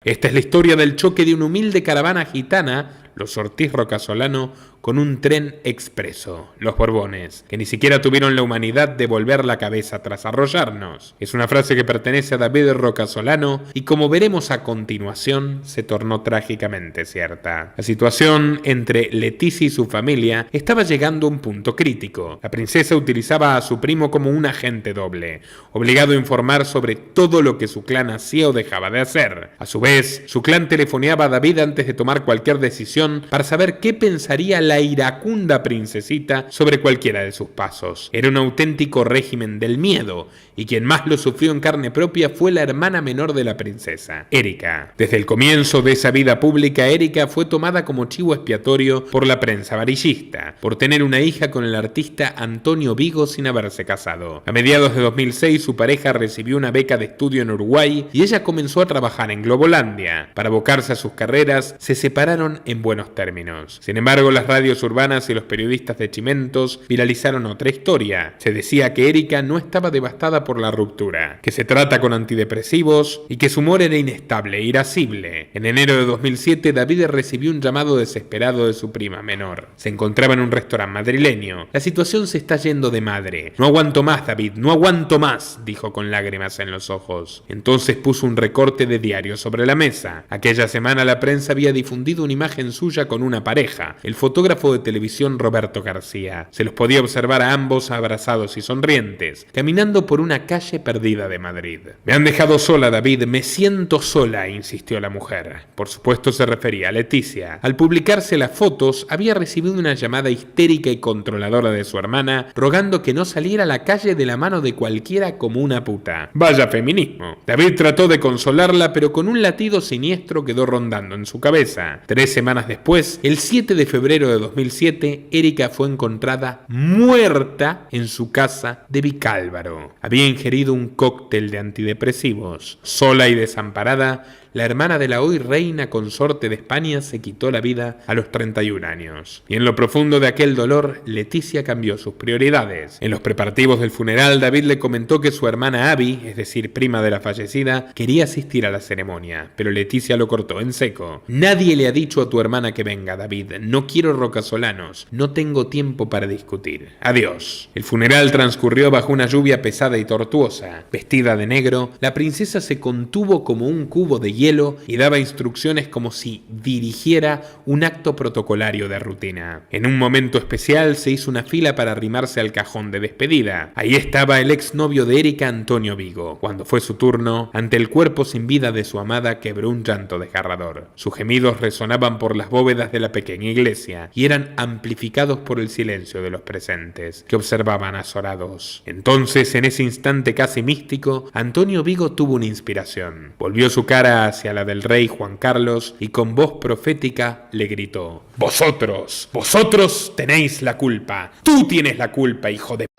Esta es la historia del choque de una humilde caravana gitana, los Ortiz Rocasolano, con un tren expreso, los Borbones, que ni siquiera tuvieron la humanidad de volver la cabeza tras arrollarnos. Es una frase que pertenece a David Rocasolano y, como veremos a continuación, se tornó trágicamente cierta. La situación entre Leticia y su familia estaba llegando a un punto crítico. La princesa utilizaba a su primo como un agente doble, obligado a informar sobre todo lo que su clan hacía o dejaba de hacer. A su vez, su clan telefoneaba a David antes de tomar cualquier decisión para saber qué pensaría la iracunda princesita sobre cualquiera de sus pasos. Era un auténtico régimen del miedo, y quien más lo sufrió en carne propia fue la hermana menor de la princesa, Erika. Desde el comienzo de esa vida pública, Erika fue tomada como chivo expiatorio por la prensa amarillista, por tener una hija con el artista Antonio Vigo sin haberse casado. A mediados de 2006, su pareja recibió una beca de estudio en Uruguay y ella comenzó a trabajar en Globolandia. Para abocarse a sus carreras, se separaron en buenos términos. Sin embargo, las radios urbanas y los periodistas de Chimentos viralizaron otra historia. Se decía que Erika no estaba devastada por la ruptura, que se trata con antidepresivos y que su humor era inestable e irascible. En enero de 2007, David recibió un llamado desesperado de su prima menor. Se encontraba en un restaurante madrileño. La situación se está yendo de madre. No aguanto más, David, no aguanto más, dijo con lágrimas en los ojos. Entonces puso un recorte de diario sobre la mesa. Aquella semana la prensa había difundido una imagen suya con una pareja, el fotógrafo de televisión Roberto García. Se los podía observar a ambos abrazados y sonrientes, caminando por una calle perdida de Madrid. Me han dejado sola, David, me siento sola, insistió la mujer. Por supuesto se refería a Leticia. Al publicarse las fotos, había recibido una llamada histérica y controladora de su hermana, rogando que no saliera a la calle de la mano de cualquiera como una puta. Vaya feminismo. David trató de consolarla, pero con un latido siniestro quedó rondando en su cabeza. 3 semanas después, el 7 de febrero de 2007, Erika fue encontrada muerta en su casa de Vicálvaro. Había ingerido un cóctel de antidepresivos. Sola y desamparada, la hermana de la hoy reina consorte de España se quitó la vida a los 31 años. Y en lo profundo de aquel dolor, Leticia cambió sus prioridades. En los preparativos del funeral, David le comentó que su hermana Abby, es decir, prima de la fallecida, quería asistir a la ceremonia, pero Leticia lo cortó en seco. Nadie le ha dicho a tu hermana que venga, David. No quiero rocasolanos. No tengo tiempo para discutir. Adiós. El funeral transcurrió bajo una lluvia pesada y tortuosa. Vestida de negro, la princesa se contuvo como un cubo de hielo y daba instrucciones como si dirigiera un acto protocolario de rutina. En un momento especial se hizo una fila para arrimarse al cajón de despedida. Ahí estaba el exnovio de Erika, Antonio Vigo. Cuando fue su turno, ante el cuerpo sin vida de su amada, quebró un llanto desgarrador. Sus gemidos resonaban por las bóvedas de la pequeña iglesia y eran amplificados por el silencio de los presentes, que observaban azorados. Entonces, en ese instante casi místico, Antonio Vigo tuvo una inspiración. Volvió su cara hacia la del rey Juan Carlos y con voz profética le gritó: vosotros tenéis la culpa. Tú tienes la culpa, hijo de p***.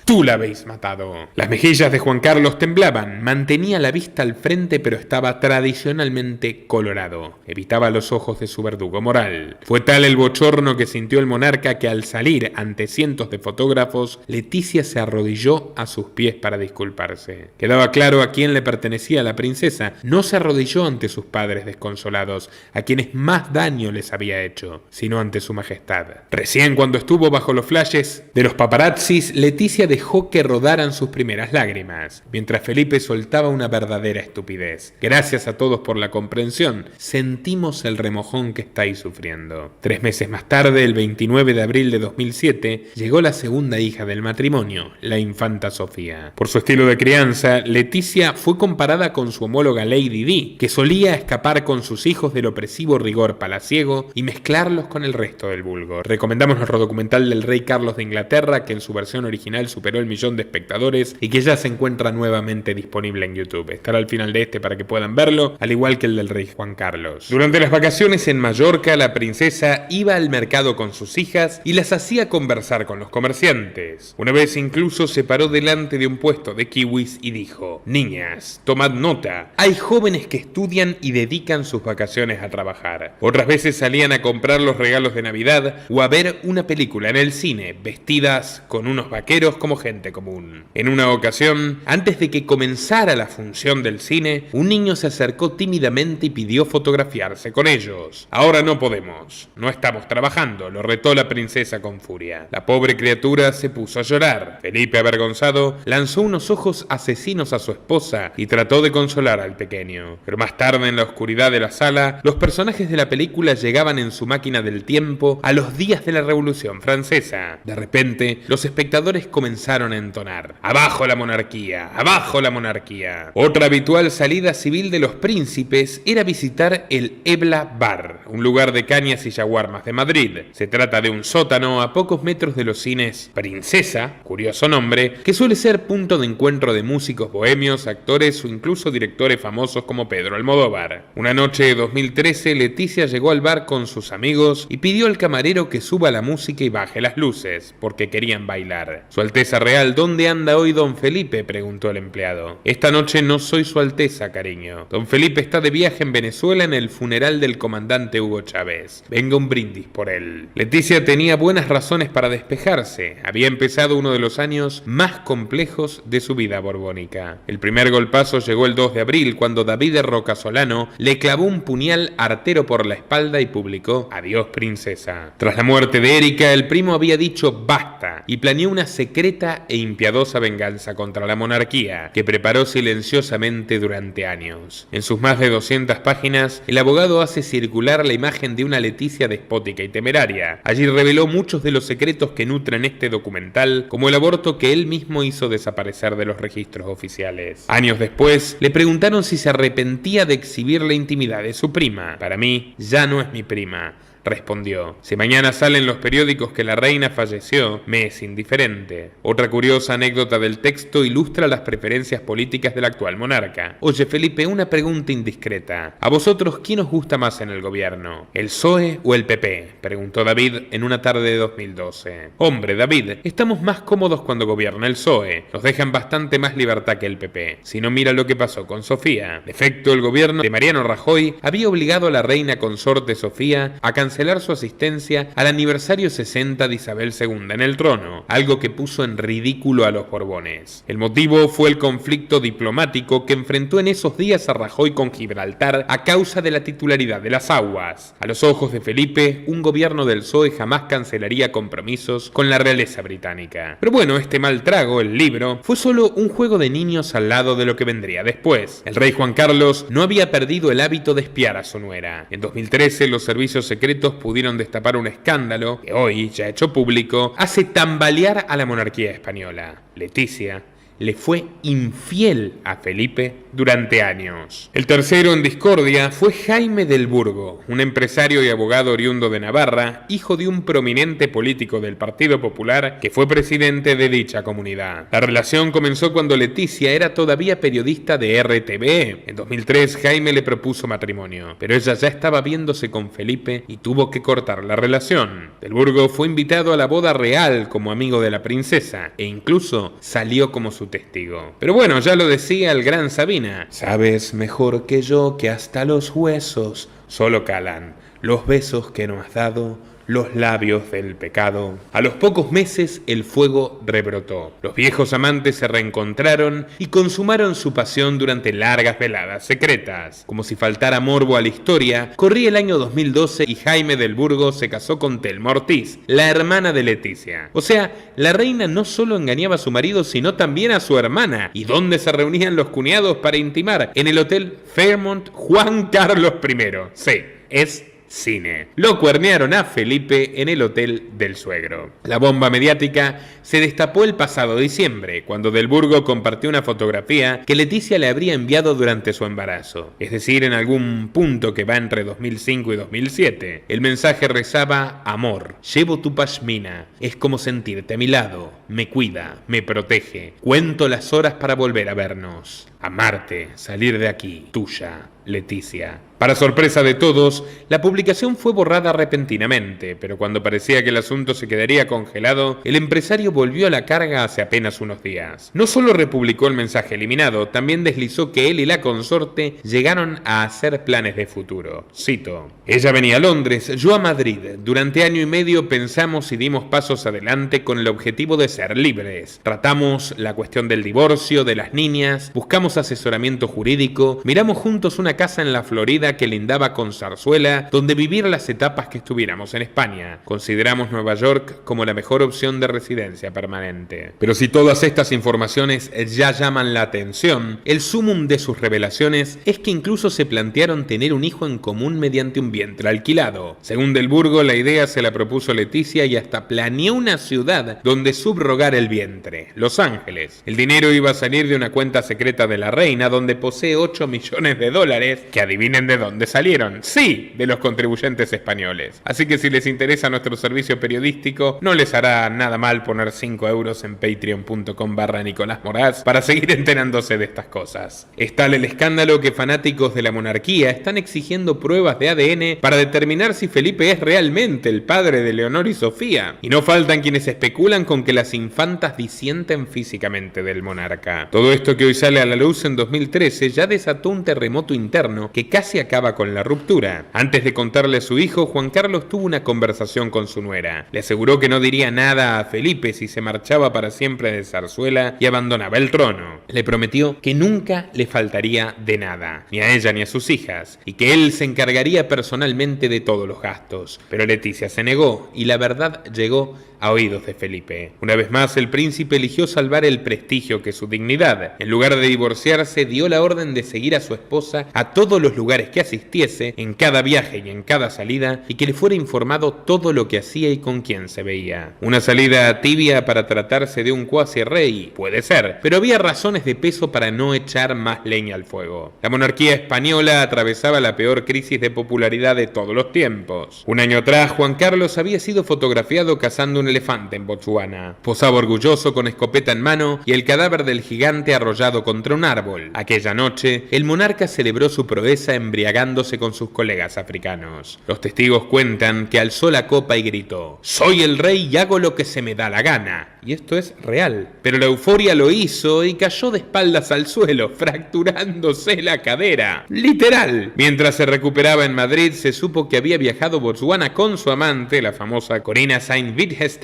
Tú la habéis matado. Las mejillas de Juan Carlos temblaban, mantenía la vista al frente pero estaba tradicionalmente colorado. Evitaba los ojos de su verdugo moral. Fue tal el bochorno que sintió el monarca que al salir ante cientos de fotógrafos, Leticia se arrodilló a sus pies para disculparse. Quedaba claro a quién le pertenecía la princesa. No se arrodilló ante sus padres desconsolados, a quienes más daño les había hecho, sino ante su majestad. Recién cuando estuvo bajo los flashes de los paparazzis, Leticia dejó que rodaran sus primeras lágrimas, mientras Felipe soltaba una verdadera estupidez. Gracias a todos por la comprensión. Sentimos el remojón que estáis sufriendo. 3 meses más tarde, el 29 de abril de 2007, llegó la segunda hija del matrimonio, la infanta Sofía. Por su estilo de crianza, Leticia fue comparada con su homóloga Lady Di, que solía escapar con sus hijos del opresivo rigor palaciego y mezclarlos con el resto del vulgo. Recomendamos nuestro documental del rey Carlos de Inglaterra, que en su versión original superó el 1.000.000 de espectadores y que ya se encuentra nuevamente disponible en YouTube. Estará al final de este para que puedan verlo, al igual que el del rey Juan Carlos. Durante las vacaciones en Mallorca, la princesa iba al mercado con sus hijas y las hacía conversar con los comerciantes. Una vez incluso se paró delante de un puesto de kiwis y dijo: niñas, tomad nota, hay jóvenes que estudian y dedican sus vacaciones a trabajar. Otras veces salían a comprar los regalos de Navidad o a ver una película en el cine, vestidas con unos vaqueros como como gente común. En una ocasión, antes de que comenzara la función del cine, un niño se acercó tímidamente y pidió fotografiarse con ellos. Ahora no podemos, no estamos trabajando, lo retó la princesa con furia. La pobre criatura se puso a llorar. Felipe, avergonzado, lanzó unos ojos asesinos a su esposa y trató de consolar al pequeño. Pero más tarde, en la oscuridad de la sala, los personajes de la película llegaban en su máquina del tiempo a los días de la Revolución Francesa. De repente, los espectadores comenzaron a entonar: ¡abajo la monarquía! ¡Abajo la monarquía! Otra habitual salida civil de los príncipes era visitar el Ebla Bar, un lugar de cañas y yaguarmas de Madrid. Se trata de un sótano a pocos metros de los cines Princesa, curioso nombre, que suele ser punto de encuentro de músicos bohemios, actores o incluso directores famosos como Pedro Almodóvar. Una noche de 2013, Leticia llegó al bar con sus amigos y pidió al camarero que suba la música y baje las luces, porque querían bailar. Su Alteza Real, ¿dónde anda hoy don Felipe?, preguntó el empleado. Esta noche no soy su Alteza, cariño. Don Felipe está de viaje en Venezuela en el funeral del comandante Hugo Chávez. Venga un brindis por él. Leticia tenía buenas razones para despejarse. Había empezado uno de los años más complejos de su vida borbónica. El primer golpazo llegó el 2 de abril, cuando David Rocasolano le clavó un puñal artero por la espalda y publicó: adiós, princesa. Tras la muerte de Erika, el primo había dicho basta y planeó una secreta e impiadosa venganza contra la monarquía, que preparó silenciosamente durante años. En sus más de 200 páginas, el abogado hace circular la imagen de una Leticia despótica y temeraria. Allí reveló muchos de los secretos que nutren este documental, como el aborto que él mismo hizo desaparecer de los registros oficiales. Años después, le preguntaron si se arrepentía de exhibir la intimidad de su prima. Para mí, ya no es mi prima, respondió. Si mañana salen los periódicos que la reina falleció, me es indiferente. Otra curiosa anécdota del texto ilustra las preferencias políticas del actual monarca. Oye, Felipe, una pregunta indiscreta. ¿A vosotros quién os gusta más en el gobierno? ¿El PSOE o el PP?, preguntó David en una tarde de 2012. Hombre, David, estamos más cómodos cuando gobierna el PSOE. Nos dejan bastante más libertad que el PP. Si no, mira lo que pasó con Sofía. De efecto, el gobierno de Mariano Rajoy había obligado a la reina consorte Sofía a cancelar su asistencia al aniversario 60 de Isabel II en el trono, algo que puso en ridículo a los Borbones. El motivo fue el conflicto diplomático que enfrentó en esos días a Rajoy con Gibraltar a causa de la titularidad de las aguas. A los ojos de Felipe, un gobierno del PSOE jamás cancelaría compromisos con la realeza británica. Pero bueno, este mal trago, el libro, fue solo un juego de niños al lado de lo que vendría después. El rey Juan Carlos no había perdido el hábito de espiar a su nuera. En 2013, los servicios secretos pudieron destapar un escándalo que hoy, ya hecho público, hace tambalear a la monarquía española. Leticia le fue infiel a Felipe durante años. El tercero en discordia fue Jaime del Burgo, un empresario y abogado oriundo de Navarra, hijo de un prominente político del Partido Popular que fue presidente de dicha comunidad. La relación comenzó cuando Leticia era todavía periodista de RTVE. En 2003 Jaime le propuso matrimonio, pero ella ya estaba viéndose con Felipe y tuvo que cortar la relación. Del Burgo fue invitado a la boda real como amigo de la princesa e incluso salió como su testigo. Pero bueno, ya lo decía el gran Sabina: sabes mejor que yo que hasta los huesos solo calan los besos que no has dado, los labios del pecado. A los pocos meses el fuego rebrotó. Los viejos amantes se reencontraron y consumaron su pasión durante largas veladas secretas. Como si faltara morbo a la historia, corría el año 2012 y Jaime del Burgo se casó con Telma Ortiz, la hermana de Leticia. O sea, la reina no solo engañaba a su marido, sino también a su hermana. ¿Y dónde se reunían los cuñados para intimar? En el Hotel Fairmont Juan Carlos I. Sí, es cine. Lo cuernearon a Felipe en el hotel del suegro. La bomba mediática se destapó el pasado diciembre, cuando Del Burgo compartió una fotografía que Leticia le habría enviado durante su embarazo, es decir, en algún punto que va entre 2005 y 2007. El mensaje rezaba: amor, llevo tu pashmina, es como sentirte a mi lado, me cuida, me protege, cuento las horas para volver a vernos. Amarte, salir de aquí, tuya, Leticia. Para sorpresa de todos, la publicación fue borrada repentinamente, pero cuando parecía que el asunto se quedaría congelado, el empresario volvió a la carga hace apenas unos días. No solo republicó el mensaje eliminado, también deslizó que él y la consorte llegaron a hacer planes de futuro. Cito: ella venía a Londres, yo a Madrid. Durante año y medio pensamos y dimos pasos adelante con el objetivo de ser libres. Tratamos la cuestión del divorcio, de las niñas, buscamos asesoramiento jurídico, miramos juntos una casa en la Florida que lindaba con Zarzuela, donde vivir las etapas que estuviéramos en España. Consideramos Nueva York como la mejor opción de residencia permanente. Pero si todas estas informaciones ya llaman la atención, el sumum de sus revelaciones es que incluso se plantearon tener un hijo en común mediante un vientre alquilado. Según Del Burgo, la idea se la propuso Leticia y hasta planeó una ciudad donde subrogar el vientre: Los Ángeles. El dinero iba a salir de una cuenta secreta de la reina, donde posee 8 millones de dólares, que adivinen de dónde salieron. Sí, de los contribuyentes españoles. Así que si les interesa nuestro servicio periodístico, no les hará nada mal poner 5 euros en patreon.com/Nicolás Moraz para seguir enterándose de estas cosas. Es tal el escándalo que fanáticos de la monarquía están exigiendo pruebas de ADN para determinar si Felipe es realmente el padre de Leonor y Sofía. Y no faltan quienes especulan con que las infantas disienten físicamente del monarca. Todo esto que hoy sale a la luz en 2013 ya desató un terremoto interno que casi acaba con la ruptura. Antes de contarle a su hijo, Juan Carlos tuvo una conversación con su nuera. Le aseguró que no diría nada a Felipe si se marchaba para siempre de Zarzuela y abandonaba el trono. Le prometió que nunca le faltaría de nada, ni a ella ni a sus hijas, y que él se encargaría personalmente de todos los gastos. Pero Leticia se negó, y la verdad llegó a oídos de Felipe. Una vez más, el príncipe eligió salvar el prestigio que su dignidad. En lugar de divorciarse, dio la orden de seguir a su esposa a todos los lugares que asistiese, en cada viaje y en cada salida, y que le fuera informado todo lo que hacía y con quién se veía. Una salida tibia para tratarse de un cuasi rey, puede ser, pero había razones de peso para no echar más leña al fuego. La monarquía española atravesaba la peor crisis de popularidad de todos los tiempos. Un año atrás, Juan Carlos había sido fotografiado cazando un elefante en Botsuana. Posaba orgulloso con escopeta en mano y el cadáver del gigante arrollado contra un árbol. Aquella noche, el monarca celebró su proeza embriagándose con sus colegas africanos. Los testigos cuentan que alzó la copa y gritó: «Soy el rey y hago lo que se me da la gana». Y esto es real. Pero la euforia lo hizo y cayó de espaldas al suelo, fracturándose la cadera. Literal. Mientras se recuperaba en Madrid, se supo que había viajado a Botsuana con su amante, la famosa Corinna Saint-Wittgenstein,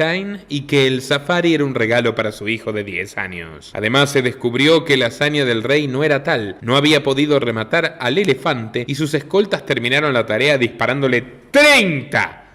y que el safari era un regalo para su hijo de 10 años. Además, se descubrió que la hazaña del rey no era tal. No había podido rematar al elefante y sus escoltas terminaron la tarea disparándole 30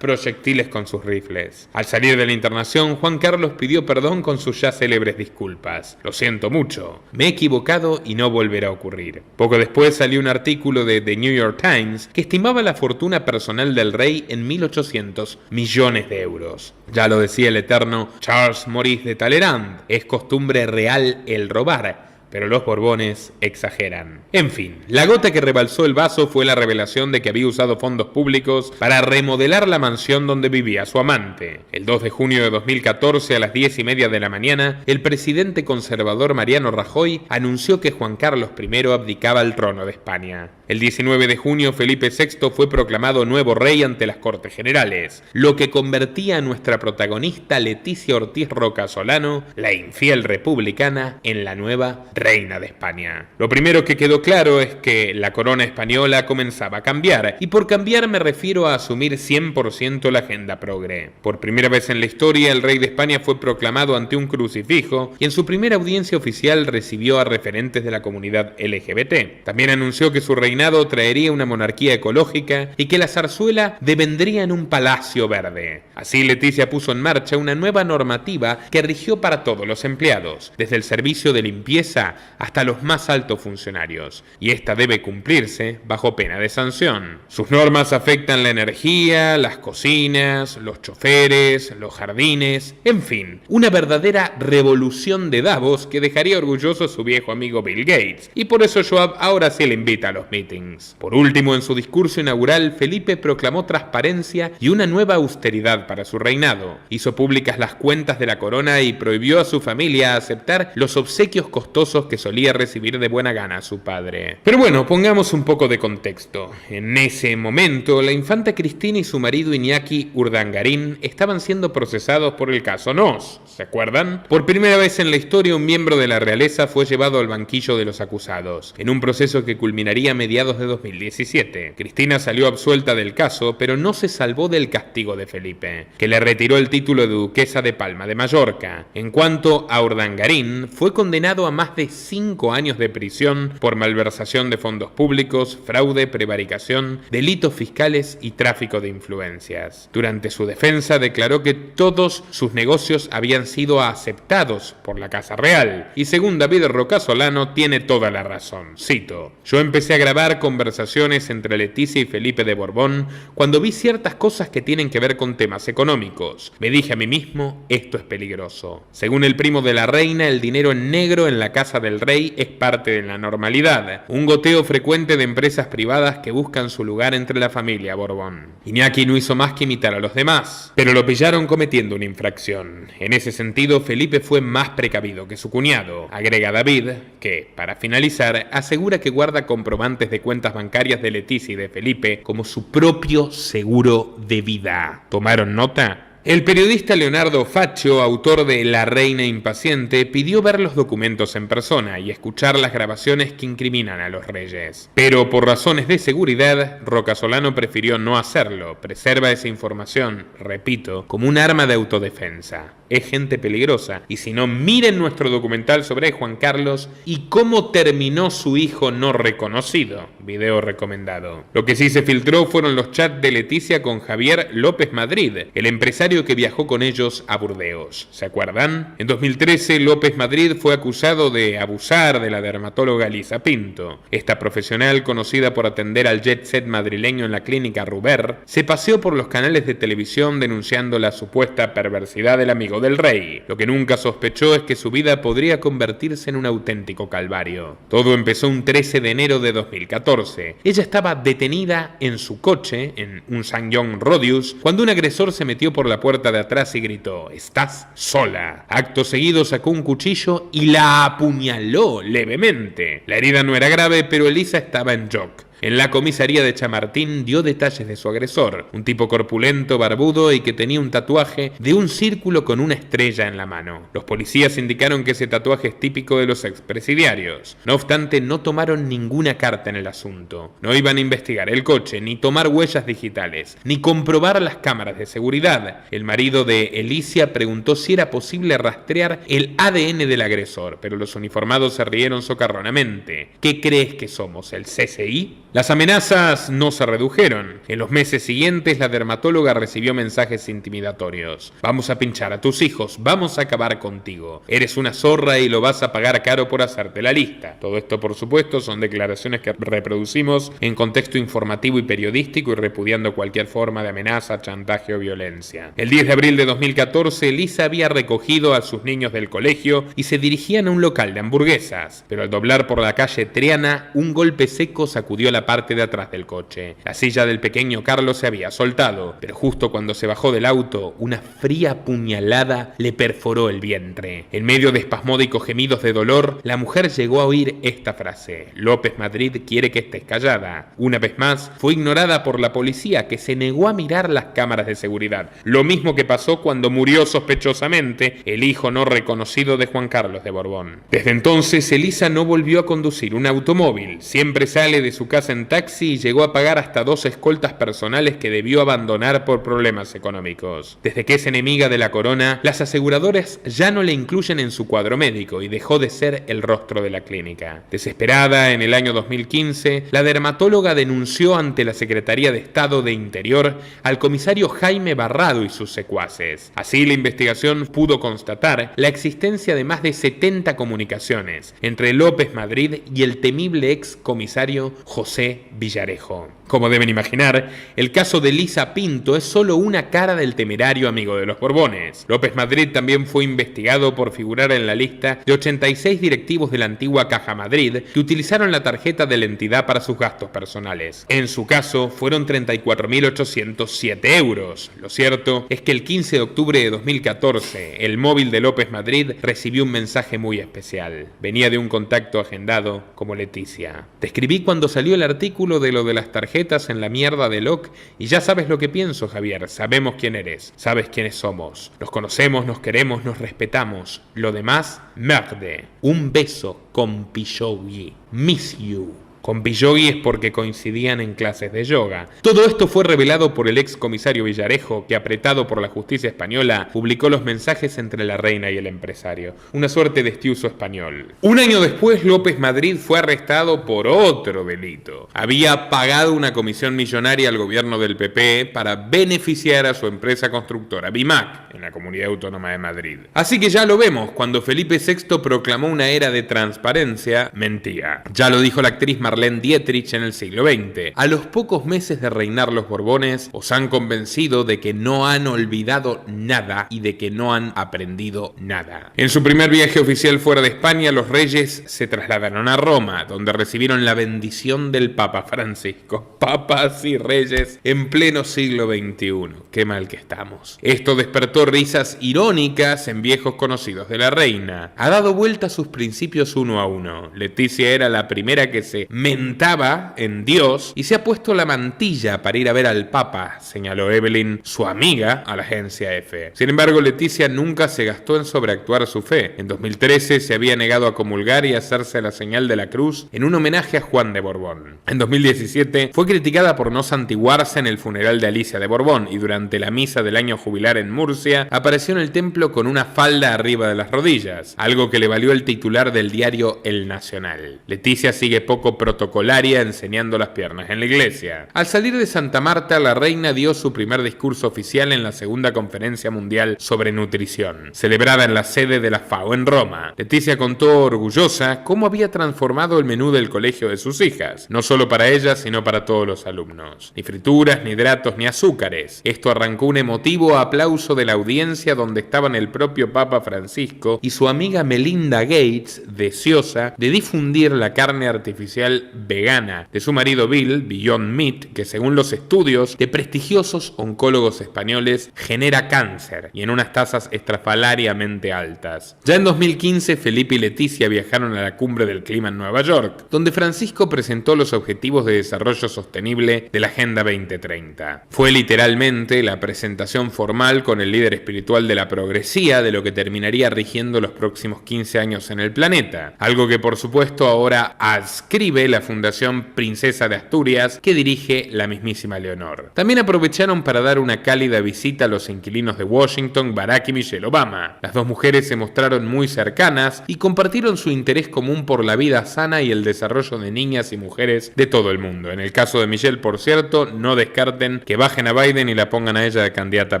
proyectiles con sus rifles. Al salir de la internación, Juan Carlos pidió perdón con sus ya célebres disculpas. «Lo siento mucho, me he equivocado y no volverá a ocurrir». Poco después salió un artículo de The New York Times que estimaba la fortuna personal del rey en 1.800 millones de euros. Ya lo decía el eterno Charles Maurice de Talleyrand: «Es costumbre real el robar, pero los Borbones exageran». En fin, la gota que rebalsó el vaso fue la revelación de que había usado fondos públicos para remodelar la mansión donde vivía su amante. El 2 de junio de 2014, a las 10:30 de la mañana, el presidente conservador Mariano Rajoy anunció que Juan Carlos I abdicaba al trono de España. El 19 de junio, Felipe VI fue proclamado nuevo rey ante las Cortes Generales, lo que convertía a nuestra protagonista Leticia Ortiz Roca Solano, la infiel republicana, en la nueva reina de España. Lo primero que quedó claro es que la corona española comenzaba a cambiar, y por cambiar me refiero a asumir 100% la agenda progre. Por primera vez en la historia, el rey de España fue proclamado ante un crucifijo y en su primera audiencia oficial recibió a referentes de la comunidad LGBT. También anunció que su reinado traería una monarquía ecológica y que la zarzuela devendría en un palacio verde. Así, Leticia puso en marcha una nueva normativa que rigió para todos los empleados, desde el servicio de limpieza hasta los más altos funcionarios, y esta debe cumplirse bajo pena de sanción. Sus normas afectan la energía, las cocinas, los choferes, los jardines, en fin, una verdadera revolución de Davos que dejaría orgulloso a su viejo amigo Bill Gates, y por eso Schwab ahora sí le invita a los meetings. Por último, en su discurso inaugural, Felipe proclamó transparencia y una nueva austeridad para su reinado. Hizo públicas las cuentas de la corona y prohibió a su familia aceptar los obsequios costosos permisos que solía recibir de buena gana su padre. Pero bueno, pongamos un poco de contexto. En ese momento, la infanta Cristina y su marido Iñaki Urdangarín estaban siendo procesados por el caso Nos. ¿Se acuerdan? Por primera vez en la historia, un miembro de la realeza fue llevado al banquillo de los acusados, en un proceso que culminaría a mediados de 2017. Cristina salió absuelta del caso, pero no se salvó del castigo de Felipe, que le retiró el título de duquesa de Palma de Mallorca. En cuanto a Urdangarín, fue condenado a más de 5 años de prisión por malversación de fondos públicos, fraude, prevaricación, delitos fiscales y tráfico de influencias. Durante su defensa declaró que todos sus negocios habían sido aceptados por la Casa Real, y según David Roca Solano tiene toda la razón. Cito: "Yo empecé a grabar conversaciones entre Leticia y Felipe de Borbón cuando vi ciertas cosas que tienen que ver con temas económicos. Me dije a mí mismo, esto es peligroso. Según el primo de la reina, el dinero en negro en la casa del rey es parte de la normalidad, un goteo frecuente de empresas privadas que buscan su lugar entre la familia Borbón. Iñaki no hizo más que imitar a los demás, pero lo pillaron cometiendo una infracción. En ese sentido, Felipe fue más precavido que su cuñado", agrega David, que, para finalizar, asegura que guarda comprobantes de cuentas bancarias de Leticia y de Felipe como su propio seguro de vida. ¿Tomaron nota? El periodista Leonardo Faccio, autor de La Reina Impaciente, pidió ver los documentos en persona y escuchar las grabaciones que incriminan a los reyes. Pero por razones de seguridad, Roca Solano prefirió no hacerlo. Preserva esa información, repito, como un arma de autodefensa. Es gente peligrosa. Y si no, miren nuestro documental sobre Juan Carlos y cómo terminó su hijo no reconocido. Video recomendado. Lo que sí se filtró fueron los chats de Leticia con Javier López Madrid, el empresario que viajó con ellos a Burdeos. ¿Se acuerdan? En 2013, López Madrid fue acusado de abusar de la dermatóloga Lisa Pinto. Esta profesional, conocida por atender al jet set madrileño en la clínica Ruber, se paseó por los canales de televisión denunciando la supuesta perversidad del amigo del rey. Lo que nunca sospechó es que su vida podría convertirse en un auténtico calvario. Todo empezó un 13 de enero de 2014. Ella estaba detenida en su coche, en un SsangYong Rodius, cuando un agresor se metió por la puerta de atrás y gritó: "Estás sola". Acto seguido sacó un cuchillo y la apuñaló levemente. La herida no era grave, pero Elisa estaba en shock. En la comisaría de Chamartín dio detalles de su agresor, un tipo corpulento, barbudo y que tenía un tatuaje de un círculo con una estrella en la mano. Los policías indicaron que ese tatuaje es típico de los expresidiarios. No obstante, no tomaron ninguna carta en el asunto. No iban a investigar el coche, ni tomar huellas digitales, ni comprobar las cámaras de seguridad. El marido de Alicia preguntó si era posible rastrear el ADN del agresor, pero los uniformados se rieron socarronamente. ¿Qué crees que somos, el CSI? Las amenazas no se redujeron. En los meses siguientes, la dermatóloga recibió mensajes intimidatorios. "Vamos a pinchar a tus hijos, vamos a acabar contigo. Eres una zorra y lo vas a pagar caro por hacerte la lista". Todo esto, por supuesto, son declaraciones que reproducimos en contexto informativo y periodístico y repudiando cualquier forma de amenaza, chantaje o violencia. El 10 de abril de 2014, Lisa había recogido a sus niños del colegio y se dirigían a un local de hamburguesas. Pero al doblar por la calle Triana, un golpe seco sacudió la parte de atrás del coche. La silla del pequeño Carlos se había soltado, pero justo cuando se bajó del auto, una fría puñalada le perforó el vientre. En medio de espasmódicos gemidos de dolor, la mujer llegó a oír esta frase: "López Madrid quiere que estés callada". Una vez más, fue ignorada por la policía, que se negó a mirar las cámaras de seguridad. Lo mismo que pasó cuando murió sospechosamente el hijo no reconocido de Juan Carlos de Borbón. Desde entonces, Elisa no volvió a conducir un automóvil. Siempre sale de su casa en taxi y llegó a pagar hasta 2 escoltas personales que debió abandonar por problemas económicos. Desde que es enemiga de la corona, las aseguradoras ya no le incluyen en su cuadro médico y dejó de ser el rostro de la clínica. Desesperada, en el año 2015, la dermatóloga denunció ante la Secretaría de Estado de Interior al comisario Jaime Barrado y sus secuaces. Así, la investigación pudo constatar la existencia de más de 70 comunicaciones entre López Madrid y el temible ex comisario José José Villarejo. Como deben imaginar, el caso de Lisa Pinto es solo una cara del temerario amigo de los Borbones. López Madrid también fue investigado por figurar en la lista de 86 directivos de la antigua Caja Madrid que utilizaron la tarjeta de la entidad para sus gastos personales. En su caso, fueron 34.807 euros. Lo cierto es que el 15 de octubre de 2014, el móvil de López Madrid recibió un mensaje muy especial. Venía de un contacto agendado como Leticia. Te escribí cuando salió el artículo de lo de las tarjetas en la mierda de Locke y ya sabes lo que pienso, Javier. Sabemos quién eres, sabes quiénes somos. Nos conocemos, nos queremos, nos respetamos. Lo demás, merde. Un beso con Piyogi. Miss you. Con Piyogi es porque coincidían en clases de yoga. Todo esto fue revelado por el ex comisario Villarejo, que, apretado por la justicia española, publicó los mensajes entre la reina y el empresario. Una suerte de estiuso español. Un año después, López Madrid fue arrestado por otro delito. Había pagado una comisión millonaria al gobierno del PP para beneficiar a su empresa constructora Bimac, en la Comunidad Autónoma de Madrid. Así que ya lo vemos, cuando Felipe VI proclamó una era de transparencia, mentía. Ya lo dijo la actriz Marlene Dietrich en el siglo XX. A los pocos meses de reinar los Borbones, os han convencido de que no han olvidado nada y de que no han aprendido nada. En su primer viaje oficial fuera de España, los reyes se trasladaron a Roma, donde recibieron la bendición del Papa Francisco. Papas y reyes en pleno siglo XXI. Qué mal que estamos. Esto despertó risas irónicas en viejos conocidos de la reina. Ha dado vuelta a sus principios uno a uno. Leticia era la primera que se mentaba en Dios y se ha puesto la mantilla para ir a ver al Papa, señaló Evelyn, su amiga, a la agencia EFE. Sin embargo, Leticia nunca se gastó en sobreactuar su fe. En 2013 se había negado a comulgar y hacerse la señal de la cruz en un homenaje a Juan de Borbón. En 2017 fue criticada por no santiguarse en el funeral de Alicia de Borbón y durante la misa del año jubilar en Murcia apareció en el templo con una falda arriba de las rodillas, algo que le valió el titular del diario El Nacional. Leticia sigue poco protocolaria enseñando las piernas en la iglesia. Al salir de Santa Marta, la reina dio su primer discurso oficial en la segunda conferencia mundial sobre nutrición, celebrada en la sede de la FAO en Roma. Leticia contó orgullosa cómo había transformado el menú del colegio de sus hijas, no solo para ellas, sino para todos los alumnos. Ni frituras, ni hidratos, ni azúcares. Esto arrancó un emotivo aplauso de la audiencia donde estaban el propio Papa Francisco y su amiga Melinda Gates, deseosa de difundir la carne artificial vegana de su marido Bill, Beyond Meat, que según los estudios de prestigiosos oncólogos españoles genera cáncer y en unas tasas estrafalariamente altas. Ya en 2015, Felipe y Leticia viajaron a la cumbre del clima en Nueva York, donde Francisco presentó los objetivos de desarrollo sostenible de la Agenda 2030. Fue literalmente la presentación formal con el líder espiritual de la progresía de lo que terminaría rigiendo los próximos 15 años en el planeta, algo que por supuesto ahora adscribe la Fundación Princesa de Asturias que dirige la mismísima Leonor. También aprovecharon para dar una cálida visita a los inquilinos de Washington, Barack y Michelle Obama. Las dos mujeres se mostraron muy cercanas y compartieron su interés común por la vida sana y el desarrollo de niñas y mujeres de todo el mundo. En el caso de Michelle, por cierto, no descarten que bajen a Biden y la pongan a ella de candidata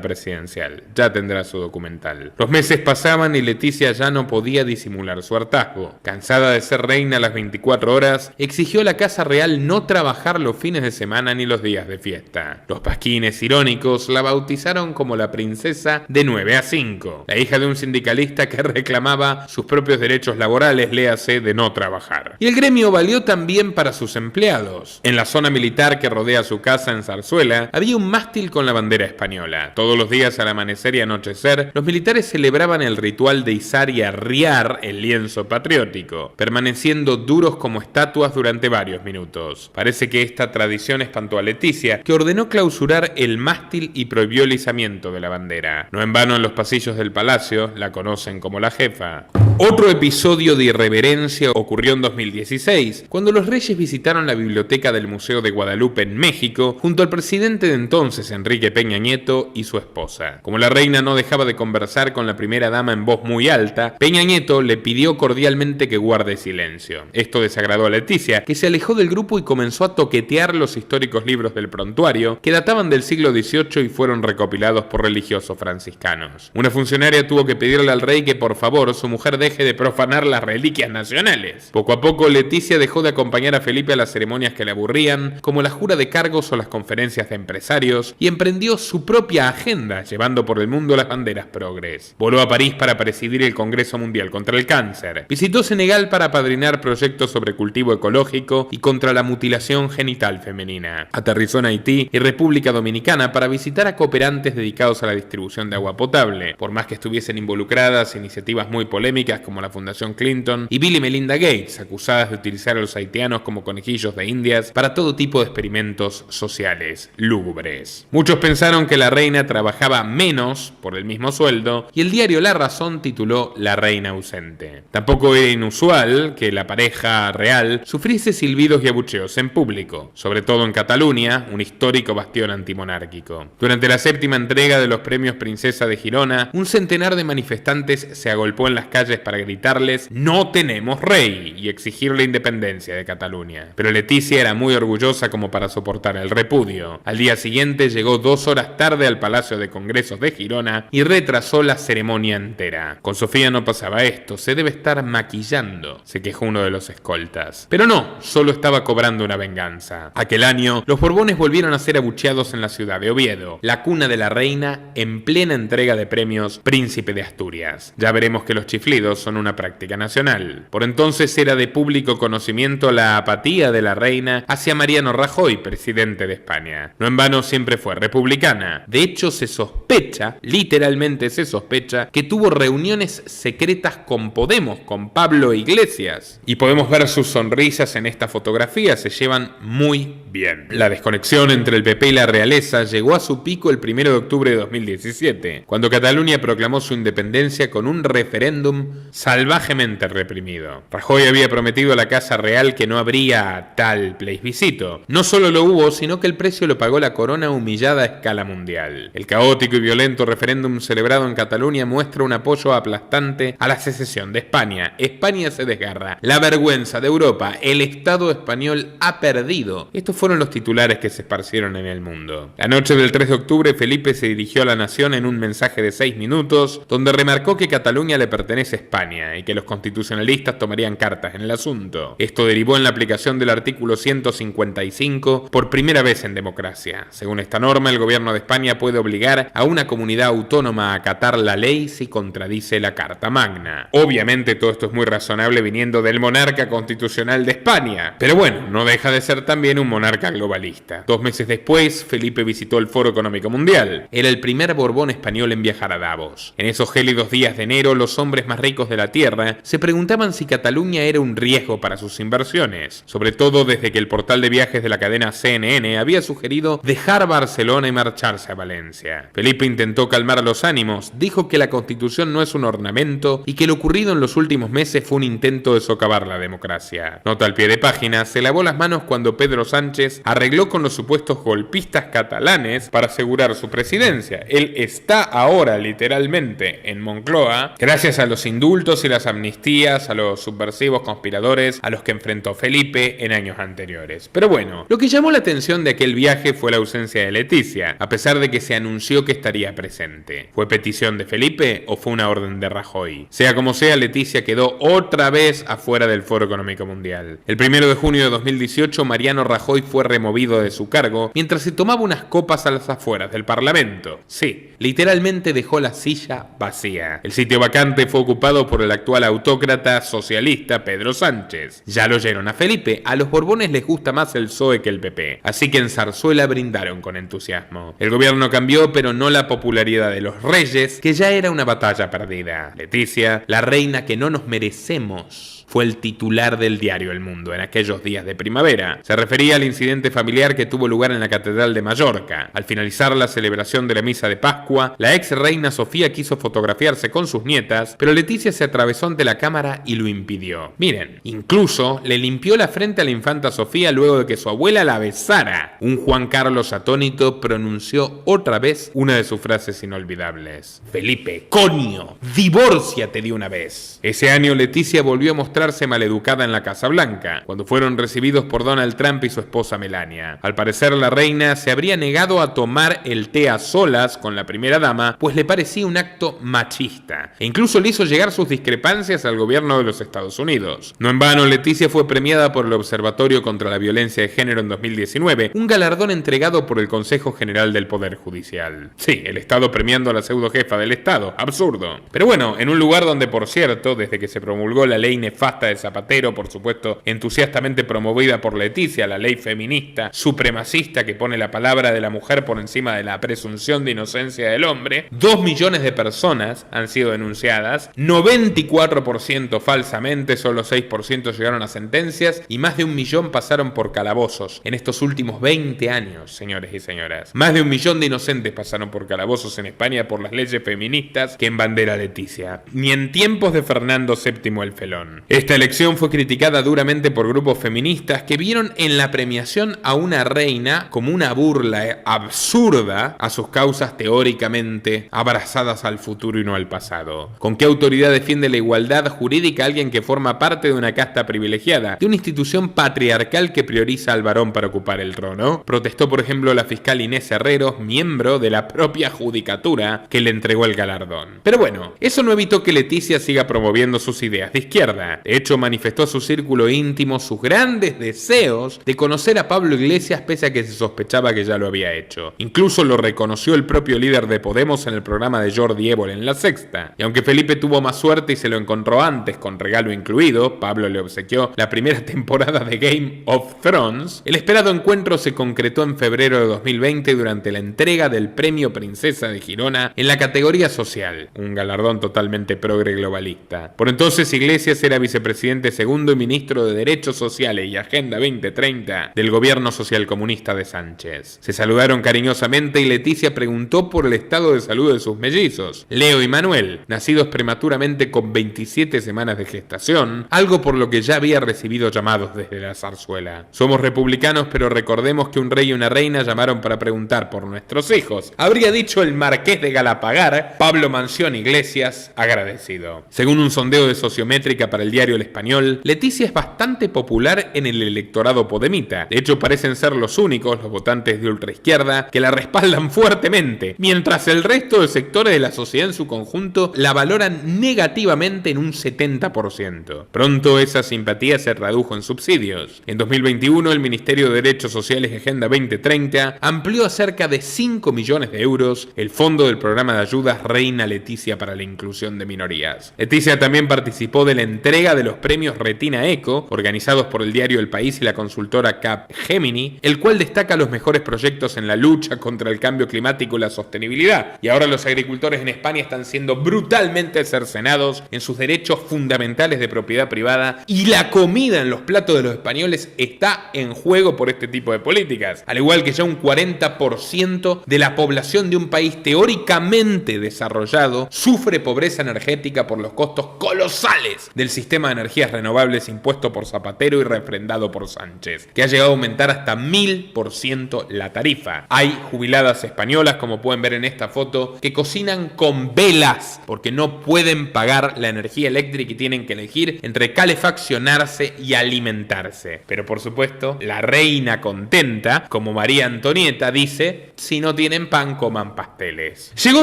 presidencial. Ya tendrá su documental. Los meses pasaban y Leticia ya no podía disimular su hartazgo. Cansada de ser reina a las 24 horas, exigió a la Casa Real no trabajar los fines de semana ni los días de fiesta. Los pasquines irónicos la bautizaron como la princesa de 9 a 5, la hija de un sindicalista que reclamaba sus propios derechos laborales, léase de no trabajar. Y el gremio valió también para sus empleados. En la zona militar que rodea su casa en Zarzuela, había un mástil con la bandera española. Todos los días al amanecer y anochecer, los militares celebraban el ritual de izar y arriar el lienzo patriótico, permaneciendo duros como estatuas durante varios minutos. Parece que esta tradición espantó a Leticia, que ordenó clausurar el mástil y prohibió el izamiento de la bandera. No en vano en los pasillos del palacio la conocen como la jefa. Otro episodio de irreverencia ocurrió en 2016, cuando los reyes visitaron la biblioteca del Museo de Guadalupe en México, junto al presidente de entonces, Enrique Peña Nieto, y su esposa. Como la reina no dejaba de conversar con la primera dama en voz muy alta, Peña Nieto le pidió cordialmente que guarde silencio. Esto desagradó a Leticia, Leticia, que se alejó del grupo y comenzó a toquetear los históricos libros del prontuario, que databan del siglo XVIII y fueron recopilados por religiosos franciscanos. Una funcionaria tuvo que pedirle al rey que por favor su mujer deje de profanar las reliquias nacionales. Poco a poco Leticia dejó de acompañar a Felipe a las ceremonias que le aburrían, como la jura de cargos o las conferencias de empresarios, y emprendió su propia agenda, llevando por el mundo las banderas progres. Voló a París para presidir el Congreso Mundial contra el Cáncer. Visitó Senegal para apadrinar proyectos sobre cultivo ecológico y contra la mutilación genital femenina. Aterrizó en Haití y República Dominicana para visitar a cooperantes dedicados a la distribución de agua potable, por más que estuviesen involucradas iniciativas muy polémicas como la Fundación Clinton y Bill y Melinda Gates, acusadas de utilizar a los haitianos como conejillos de indias para todo tipo de experimentos sociales lúgubres. Muchos pensaron que la reina trabajaba menos por el mismo sueldo y el diario La Razón tituló La reina ausente. Tampoco era inusual que la pareja real sufriese silbidos y abucheos en público, sobre todo en Cataluña, un histórico bastión antimonárquico. Durante la séptima entrega de los premios Princesa de Girona, un centenar de manifestantes se agolpó en las calles para gritarles «¡No tenemos rey!» y exigir la independencia de Cataluña. Pero Leticia era muy orgullosa como para soportar el repudio. Al día siguiente llegó 2 horas tarde al Palacio de Congresos de Girona y retrasó la ceremonia entera. Con Sofía no pasaba esto, se debe estar maquillando, se quejó uno de los escoltas. Pero no, solo estaba cobrando una venganza. Aquel año, los Borbones volvieron a ser abucheados en la ciudad de Oviedo, la cuna de la reina, en plena entrega de premios Príncipe de Asturias. Ya veremos que los chiflidos son una práctica nacional. Por entonces era de público conocimiento la apatía de la reina hacia Mariano Rajoy, presidente de España. No en vano siempre fue republicana. De hecho, se sospecha, literalmente se sospecha, que tuvo reuniones secretas con Podemos, con Pablo Iglesias. Y podemos ver sus sonrisas en esta fotografía, se llevan muy bien. La desconexión entre el PP y la realeza llegó a su pico el 1 de octubre de 2017, cuando Cataluña proclamó su independencia con un referéndum salvajemente reprimido. Rajoy había prometido a la Casa Real que no habría tal plebiscito. No solo lo hubo, sino que el precio lo pagó la corona humillada a escala mundial. El caótico y violento referéndum celebrado en Cataluña muestra un apoyo aplastante a la secesión de España. España se desgarra. La vergüenza de Europa. El Estado español ha perdido. Estos fueron los titulares que se esparcieron en el mundo. La noche del 3 de octubre, Felipe se dirigió a la nación en un mensaje de 6 minutos, donde remarcó que Cataluña le pertenece a España y que los constitucionalistas tomarían cartas en el asunto. Esto derivó en la aplicación del artículo 155 por primera vez en democracia. Según esta norma, el gobierno de España puede obligar a una comunidad autónoma a acatar la ley si contradice la Carta Magna. Obviamente todo esto es muy razonable viniendo del monarca constitucional de España, pero bueno, no deja de ser también un monarca globalista. 2 meses después, Felipe visitó el Foro Económico Mundial. Era el primer Borbón español en viajar a Davos. En esos gélidos días de enero, los hombres más ricos de la tierra se preguntaban si Cataluña era un riesgo para sus inversiones, sobre todo desde que el portal de viajes de la cadena CNN había sugerido dejar Barcelona y marcharse a Valencia. Felipe intentó calmar los ánimos, dijo que la Constitución no es un ornamento y que lo ocurrido en los últimos meses fue un intento de socavar la democracia. Nota al pie de página, se lavó las manos cuando Pedro Sánchez arregló con los supuestos golpistas catalanes para asegurar su presidencia. Él está ahora literalmente en Moncloa gracias a los indultos y las amnistías a los subversivos conspiradores a los que enfrentó Felipe en años anteriores. Pero bueno, lo que llamó la atención de aquel viaje fue la ausencia de Leticia, a pesar de que se anunció que estaría presente. ¿Fue petición de Felipe o fue una orden de Rajoy? Sea como sea, Leticia quedó otra vez afuera del Foro Económico Mundial. El 1 de junio de 2018, Mariano Rajoy fue removido de su cargo mientras se tomaba unas copas a las afueras del Parlamento. Sí, literalmente dejó la silla vacía. El sitio vacante fue ocupado por el actual autócrata socialista Pedro Sánchez. Ya lo oyeron a Felipe, a los Borbones les gusta más el PSOE que el PP, así que en Zarzuela brindaron con entusiasmo. El gobierno cambió, pero no la popularidad de los reyes, que ya era una batalla perdida. Leticia, la reina que no nos merecemos, fue el titular del diario El Mundo en aquellos días de primavera. Se refería al incidente familiar que tuvo lugar en la Catedral de Mallorca. Al finalizar la celebración de la misa de Pascua, la ex reina Sofía quiso fotografiarse con sus nietas, pero Leticia se atravesó ante la cámara y lo impidió. Miren, incluso le limpió la frente a la infanta Sofía luego de que su abuela la besara. Un Juan Carlos atónito pronunció otra vez una de sus frases inolvidables. Felipe, coño, divórciate de una vez. Ese año Leticia volvió a mostrar mostrarse maleducada en la Casa Blanca, cuando fueron recibidos por Donald Trump y su esposa Melania. Al parecer, la reina se habría negado a tomar el té a solas con la primera dama, pues le parecía un acto machista, e incluso le hizo llegar sus discrepancias al gobierno de los Estados Unidos. No en vano, Leticia fue premiada por el Observatorio contra la Violencia de Género en 2019, un galardón entregado por el Consejo General del Poder Judicial. Sí, el Estado premiando a la pseudo jefa del Estado, absurdo. Pero bueno, en un lugar donde, por cierto, desde que se promulgó la ley nefasta de Zapatero, por supuesto entusiastamente promovida por Leticia, la ley feminista, supremacista que pone la palabra de la mujer por encima de la presunción de inocencia del hombre, 2 millones de personas han sido denunciadas, 94% falsamente, solo 6% llegaron a sentencias y más de 1 millón pasaron por calabozos en estos últimos 20 años, señores y señoras. Más de 1 millón de inocentes pasaron por calabozos en España por las leyes feministas que embandera Leticia. Ni en tiempos de Fernando VII el Felón. Esta elección fue criticada duramente por grupos feministas que vieron en la premiación a una reina como una burla absurda a sus causas teóricamente abrazadas al futuro y no al pasado. ¿Con qué autoridad defiende la igualdad jurídica alguien que forma parte de una casta privilegiada, de una institución patriarcal que prioriza al varón para ocupar el trono? Protestó, por ejemplo, la fiscal Inés Herreros, miembro de la propia judicatura que le entregó el galardón. Pero bueno, eso no evitó que Leticia siga promoviendo sus ideas de izquierda. De hecho, manifestó a su círculo íntimo sus grandes deseos de conocer a Pablo Iglesias pese a que se sospechaba que ya lo había hecho. Incluso lo reconoció el propio líder de Podemos en el programa de Jordi Évole en La Sexta. Y aunque Felipe tuvo más suerte y se lo encontró antes con regalo incluido, Pablo le obsequió la primera temporada de Game of Thrones, el esperado encuentro se concretó en febrero de 2020 durante la entrega del Premio Princesa de Girona en la categoría social, un galardón totalmente progre globalista. Por entonces Iglesias era vicepresidente segundo y ministro de Derechos Sociales y Agenda 2030 del gobierno socialcomunista de Sánchez. Se saludaron cariñosamente y Leticia preguntó por el estado de salud de sus mellizos, Leo y Manuel, nacidos prematuramente con 27 semanas de gestación, algo por lo que ya había recibido llamados desde la zarzuela. Somos republicanos, pero recordemos que un rey y una reina llamaron para preguntar por nuestros hijos, habría dicho el marqués de Galapagar, Pablo Mansión Iglesias, agradecido. Según un sondeo de Sociométrica para el diario El Español, Leticia es bastante popular en el electorado podemita. De hecho, parecen ser los únicos, los votantes de ultraizquierda, que la respaldan fuertemente, mientras el resto de sectores de la sociedad en su conjunto la valoran negativamente en un 70%. Pronto esa simpatía se tradujo en subsidios. En 2021, el Ministerio de Derechos Sociales y Agenda 2030 amplió a cerca de 5 millones de euros el fondo del programa de ayudas Reina Leticia para la inclusión de minorías. Leticia también participó de la entrega de los premios Retina Eco, organizados por el diario El País y la consultora Capgemini, el cual destaca los mejores proyectos en la lucha contra el cambio climático y la sostenibilidad. Y ahora los agricultores en España están siendo brutalmente cercenados en sus derechos fundamentales de propiedad privada y la comida en los platos de los españoles está en juego por este tipo de políticas. Al igual que ya un 40% de la población de un país teóricamente desarrollado sufre pobreza energética por los costos colosales del sistema de energías renovables impuesto por Zapatero y refrendado por Sánchez, que ha llegado a aumentar hasta 1000% la tarifa. Hay jubiladas españolas, como pueden ver en esta foto, que cocinan con velas porque no pueden pagar la energía eléctrica y tienen que elegir entre calefaccionarse y alimentarse. Pero por supuesto, la reina contenta, como María Antonieta, dice: si no tienen pan, coman pasteles. Llegó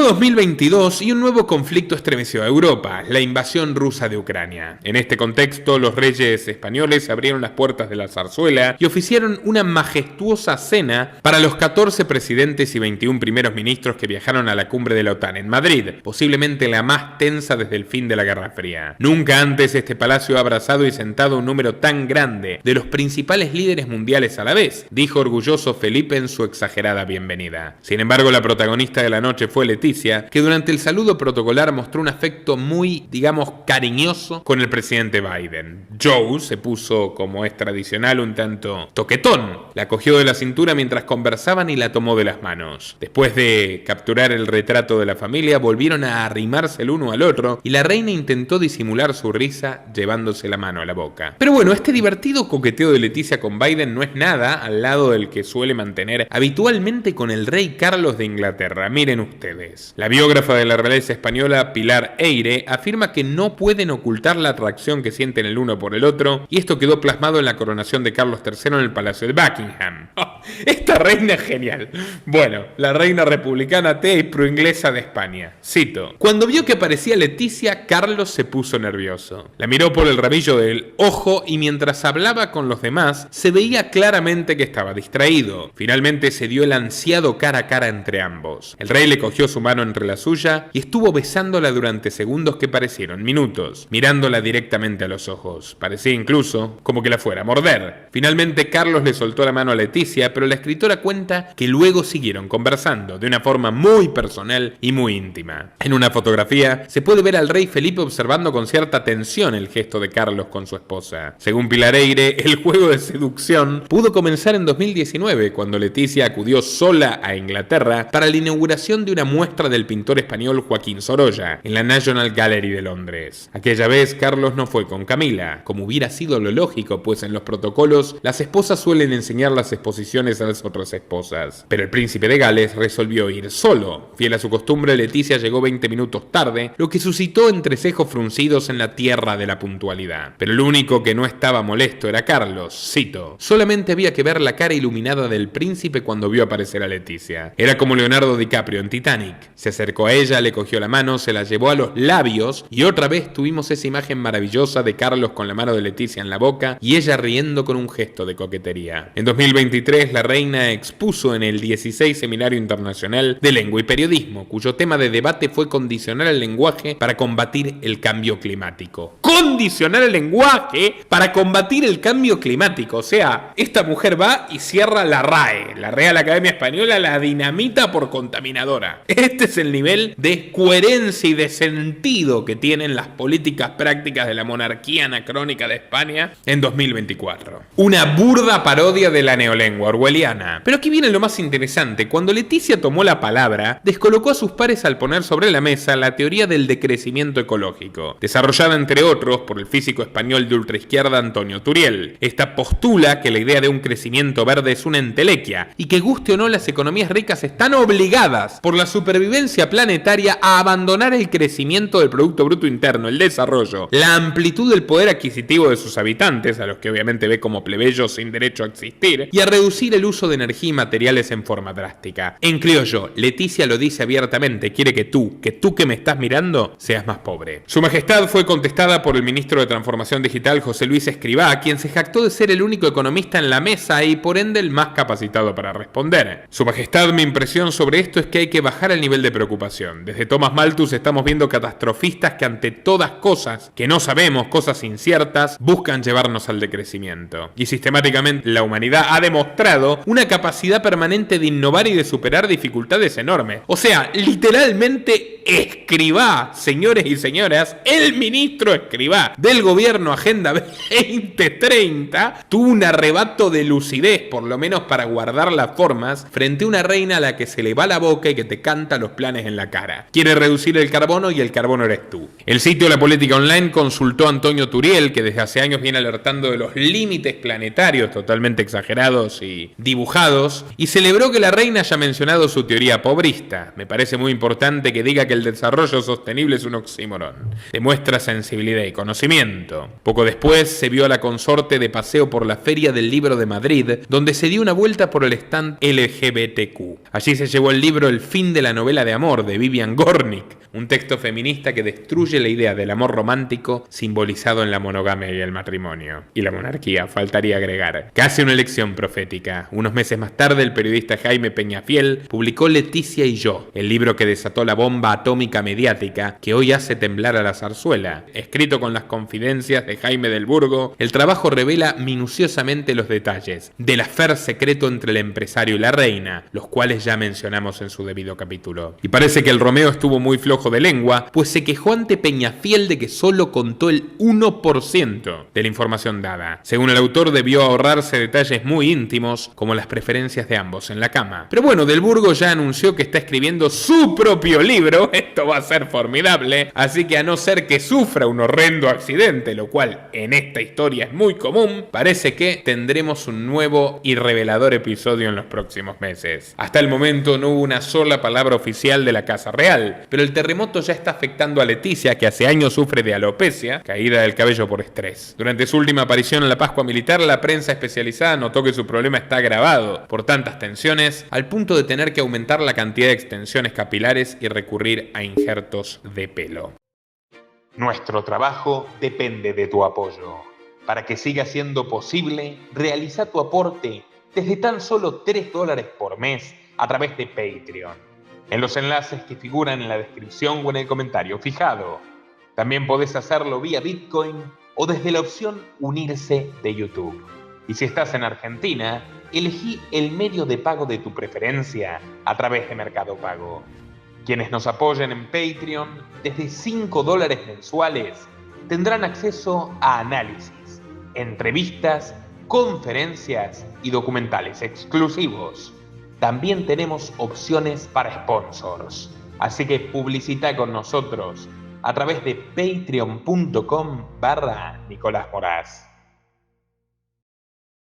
2022 y un nuevo conflicto estremeció a Europa, la invasión rusa de Ucrania. En este contexto, los reyes españoles abrieron las puertas de la zarzuela y oficiaron una majestuosa cena para los 14 presidentes y 21 primeros ministros que viajaron a la cumbre de la OTAN en Madrid, posiblemente la más tensa desde el fin de la Guerra Fría. Nunca antes este palacio ha abrazado y sentado un número tan grande de los principales líderes mundiales a la vez, dijo orgulloso Felipe en su exagerada bienvenida. Sin embargo, la protagonista de la noche fue Leticia, que durante el saludo protocolar mostró un afecto muy, digamos, cariñoso con el presidente Biden. Joe se puso, como es tradicional, un tanto toquetón. La cogió de la cintura mientras conversaban y la tomó de las manos. Después de capturar el retrato de la familia, volvieron a arrimarse el uno al otro y la reina intentó disimular su risa llevándose la mano a la boca. Pero bueno, este divertido coqueteo de Leticia con Biden no es nada al lado del que suele mantener habitualmente con el rey Carlos de Inglaterra. Miren ustedes. La biógrafa de la realeza española, Pilar Eyre, afirma que no pueden ocultar la atracción adopción que sienten el uno por el otro, y esto quedó plasmado en la coronación de Carlos III en el Palacio de Buckingham. Oh, esta reina es genial. Bueno, la reina republicana atea y proinglesa de España. Cito: cuando vio que aparecía Leticia, Carlos se puso nervioso. La miró por el rabillo del ojo y mientras hablaba con los demás, se veía claramente que estaba distraído. Finalmente se dio el ansiado cara a cara entre ambos. El rey le cogió su mano entre la suya y estuvo besándola durante segundos que parecieron minutos, mirándola directamente a los ojos. Parecía incluso como que la fuera a morder. Finalmente Carlos le soltó la mano a Leticia, pero la escritora cuenta que luego siguieron conversando de una forma muy personal y muy íntima. En una fotografía se puede ver al rey Felipe observando con cierta tensión el gesto de Carlos con su esposa. Según Pilar Eyre, el juego de seducción pudo comenzar en 2019, cuando Leticia acudió sola a Inglaterra para la inauguración de una muestra del pintor español Joaquín Sorolla en la National Gallery de Londres. Aquella vez Carlos no fue con Camila, como hubiera sido lo lógico, pues en los protocolos las esposas suelen enseñar las exposiciones a las otras esposas. Pero el príncipe de Gales resolvió ir solo. Fiel a su costumbre, Leticia llegó 20 minutos tarde, lo que suscitó entrecejos fruncidos en la tierra de la puntualidad. Pero el único que no estaba molesto era Carlos. Cito: solamente había que ver la cara iluminada del príncipe cuando vio aparecer a Leticia. Era como Leonardo DiCaprio en Titanic. Se acercó a ella, le cogió la mano, se la llevó a los labios y otra vez tuvimos esa imagen maravillosa de Carlos con la mano de Leticia en la boca y ella riendo con un gesto de coquetería. En 2023 la reina expuso en el 16 Seminario Internacional de Lengua y Periodismo, cuyo tema de debate fue condicionar el lenguaje para combatir el cambio climático. Condicionar el lenguaje para combatir el cambio climático. O sea, esta mujer va y cierra la RAE, la Real Academia Española, la dinamita por contaminadora. Este es el nivel de coherencia y de sentido que tienen las políticas prácticas de la monarquía anacrónica de España en 2024. Una burda parodia de la neolengua orwelliana. Pero aquí viene lo más interesante. Cuando Leticia tomó la palabra, descolocó a sus pares al poner sobre la mesa la teoría del decrecimiento ecológico, desarrollada entre otros por el físico español de ultraizquierda Antonio Turiel. Esta postula que la idea de un crecimiento verde es una entelequia y que guste o no las economías ricas están obligadas por la supervivencia planetaria a abandonar el crecimiento del Producto Bruto Interno, el desarrollo, la amplitud del poder adquisitivo de sus habitantes, a los que obviamente ve como plebeyos sin derecho a existir, y a reducir el uso de energía y materiales en forma drástica. En criollo, Leticia lo dice abiertamente, quiere que tú que me estás mirando, seas más pobre. Su Majestad fue contestada por el ministro de Transformación Digital, José Luis Escrivá, quien se jactó de ser el único economista en la mesa y por ende el más capacitado para responder. Su Majestad, mi impresión sobre esto es que hay que bajar el nivel de preocupación. Desde Thomas Malthus estamos viendo catastrofistas que ante todas cosas que no sabemos, cosas inciertas, buscan llevarnos al decrecimiento. Y sistemáticamente la humanidad ha demostrado una capacidad permanente de innovar y de superar dificultades enormes. O sea, literalmente Escrivá, señores y señoras, el ministro Escrivá del gobierno Agenda 2030 tuvo un arrebato de lucidez, por lo menos para guardar las formas, frente a una reina a la que se le va la boca y que te canta los planes en la cara. Quiere reducir el carbono y el carbono eres tú. El sitio La Política Online consultó a Antonio Turiel, que desde hace años viene alertando de los límites planetarios totalmente exagerados y dibujados, y celebró que la reina haya mencionado su teoría pobrista. Me parece muy importante que diga que el desarrollo sostenible es un oxímoron. Demuestra sensibilidad y conocimiento. Poco después se vio a la consorte de paseo por la Feria del Libro de Madrid, donde se dio una vuelta por el stand LGBTQ. Allí se llevó el libro El fin de la novela de amor de Vivian Gornick, un texto feminista que destruye la idea del amor romántico simbolizado en la monogamia y el matrimonio. Y la monarquía, faltaría agregar. Casi una elección profética. Unos meses más tarde, el periodista Jaime Peñafiel publicó Leticia y yo, el libro que desató la bomba atómica mediática que hoy hace temblar a la zarzuela. Escrito con las confidencias de Jaime del Burgo, el trabajo revela minuciosamente los detalles del affair secreto entre el empresario y la reina, los cuales ya mencionamos en su debido capítulo. Y parece que el Romeo estuvo muy flojo de lengua, pues se quejó ante Peñafiel de que solo contó el 1% de la información dada. Según el autor, debió ahorrarse detalles muy íntimos, como las preferencias de ambos en la cama. Pero bueno, Del Burgo ya anunció que está escribiendo su propio libro. Esto va a ser formidable, así que a no ser que sufra un horrendo tremendo accidente, lo cual en esta historia es muy común, parece que tendremos un nuevo y revelador episodio en los próximos meses. Hasta el momento no hubo una sola palabra oficial de la Casa Real, pero el terremoto ya está afectando a Leticia, que hace años sufre de alopecia, caída del cabello por estrés. Durante su última aparición en la Pascua Militar, la prensa especializada notó que su problema está agravado por tantas tensiones, al punto de tener que aumentar la cantidad de extensiones capilares y recurrir a injertos de pelo. Nuestro trabajo depende de tu apoyo. Para que siga siendo posible, realiza tu aporte desde tan solo $3 por mes a través de Patreon, en los enlaces que figuran en la descripción o en el comentario fijado. También podés hacerlo vía Bitcoin o desde la opción Unirse de YouTube. Y si estás en Argentina, elegí el medio de pago de tu preferencia a través de Mercado Pago. Quienes nos apoyen en Patreon desde $5 mensuales tendrán acceso a análisis, entrevistas, conferencias y documentales exclusivos. También tenemos opciones para sponsors, así que publicita con nosotros a través de patreon.com/Nicolás Moraz.